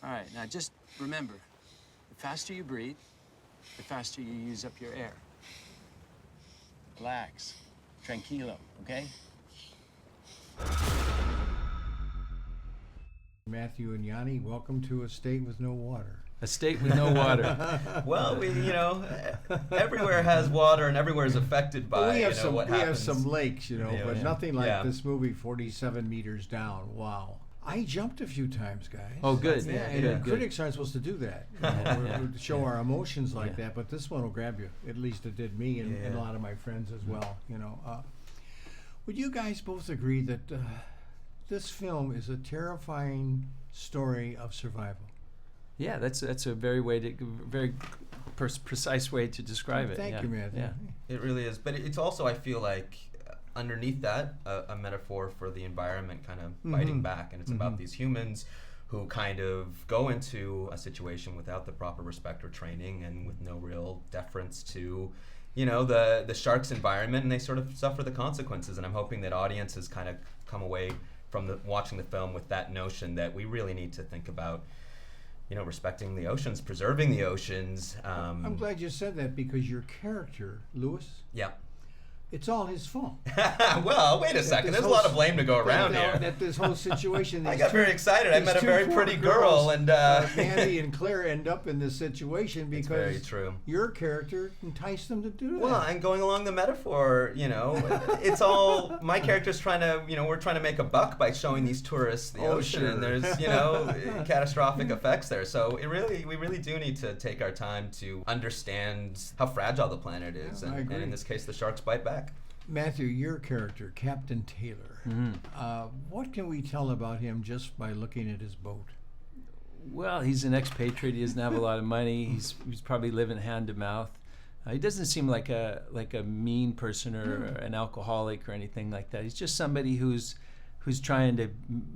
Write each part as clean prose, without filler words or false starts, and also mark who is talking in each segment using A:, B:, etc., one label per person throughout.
A: All right, now just remember, the faster you breathe, the faster you use up your air. Relax. Tranquilo, okay?
B: Matthew and Yani, welcome to a state with no water.
C: A state with no water.
D: Well, everywhere has water and everywhere is affected by
B: Well, we have
D: what
B: we
D: happens.
B: have some lakes, but nothing like
D: Yeah.
B: this movie, 47 meters down. Wow. I jumped a few times, guys.
C: Oh, good.
B: Yeah,
C: Yeah,
B: and
C: good.
B: critics aren't supposed to do that. We show our emotions like that, but this one will grab you. At least it did me and a lot of my friends as well. Would you guys both agree that this film is a terrifying story of survival?
C: Yeah, that's a very precise way to describe it.
B: Thank you, Matthew.
C: Yeah.
D: It really is, but it's also, I feel like, underneath that, a metaphor for the environment kind of biting back, and it's about these humans who kind of go into a situation without the proper respect or training and with no real deference to the shark's environment, and they sort of suffer the consequences. And I'm hoping that audiences kind of come away from watching the film with that notion that we really need to think about respecting the oceans, preserving the oceans.
B: I'm glad you said that, because your character, Lewis,
D: Yeah.
B: it's all his fault.
D: Well, wait a second. There's a lot of blame to go around here.
B: That this whole situation.
D: I got very excited. I met a very pretty girl, and
B: Mandy and Claire end up in this situation because
D: very true.
B: Your character enticed them to do that.
D: Well, and going along the metaphor, it's all my character's trying to, we're trying to make a buck by showing these tourists the ocean,
B: sure.
D: and there's, catastrophic effects there. So we really do need to take our time to understand how fragile the planet is,
B: I agree.
D: and in this case, the sharks bite back.
B: Matthew, your character, Captain Taylor, what can we tell about him just by looking at his boat?
C: Well, he's an expatriate. He doesn't have a lot of money. He's probably living hand to mouth. He doesn't seem like a mean person or an alcoholic or anything like that. He's just somebody who's trying to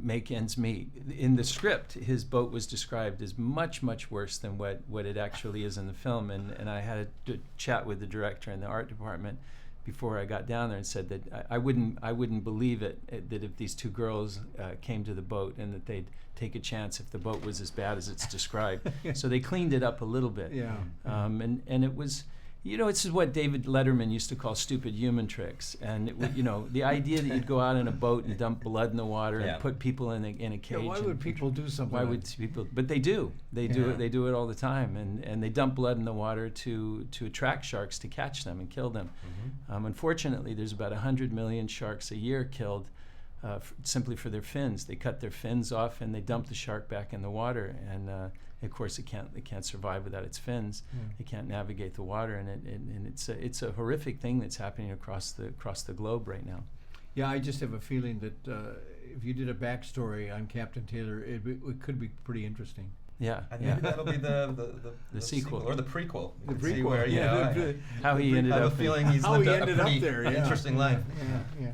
C: make ends meet. In the script, his boat was described as much, much worse than what it actually is in the film. And I had a chat with the director in the art department before I got down there, and said that I wouldn't believe it that if these two girls came to the boat and that they'd take a chance if the boat was as bad as it's described. So they cleaned it up a little bit.
B: Yeah.
C: And it was, this is what David Letterman used to call stupid human tricks. And the idea that you'd go out in a boat and dump blood in the water and put people in a cage.
B: Yeah, why would people do something?
C: Why would people? But they do. They do it. They do it all the time, and they dump blood in the water to attract sharks to catch them and kill them. Unfortunately, there's about 100 million sharks a year killed simply for their fins. They cut their fins off and they dump the shark back in the water, and of course it can't survive without its fins. It can't navigate the water, and it's a horrific thing that's happening across the globe right now.
B: Yeah, I just have a feeling that if you did a backstory on Captain Taylor, it could be pretty interesting.
C: Yeah,
D: And maybe that'll be the
C: sequel
D: or the prequel.
B: The
D: See
B: prequel,
D: where,
C: how he ended
D: I have
C: up.
D: a feeling he's
B: How
D: lived
B: he
D: a
B: ended up
D: pretty
B: there, yeah.
D: interesting life.
B: Yeah.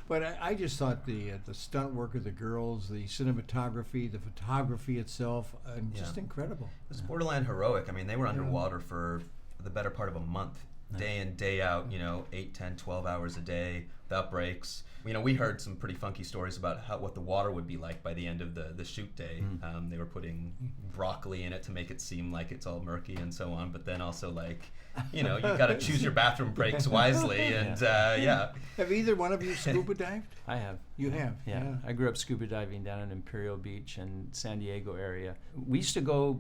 B: But I just thought the stunt work of the girls, the cinematography, the photography itself, just incredible.
D: It's borderline heroic. I mean, they were underwater for the better part of a month, day in, day out, 8, 10, 12 hours a day, without breaks. We heard some pretty funky stories about what the water would be like by the end of the shoot day. They were putting broccoli in it to make it seem like it's all murky and so on, but then also you got to choose your bathroom breaks wisely, and
B: Have either one of you scuba dived?
C: I have.
B: You have?
C: Yeah. I grew up scuba diving down in Imperial Beach and San Diego area. We used to go,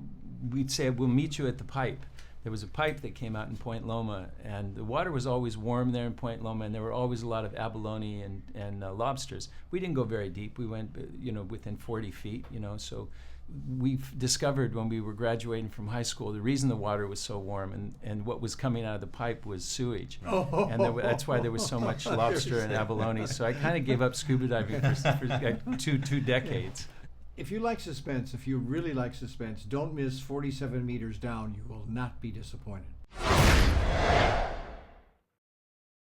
C: we'd say, we'll meet you at the pipe. There was a pipe that came out in Point Loma, and the water was always warm there in Point Loma, and there were always a lot of abalone and lobsters. We didn't go very deep. We went, within 40 feet, so we've discovered when we were graduating from high school, the reason the water was so warm and what was coming out of the pipe was sewage. And that's why there was so much lobster and abalone. So I kind of gave up scuba diving for like two decades.
B: If you like suspense, if you really like suspense, don't miss 47 meters down. You will not be disappointed.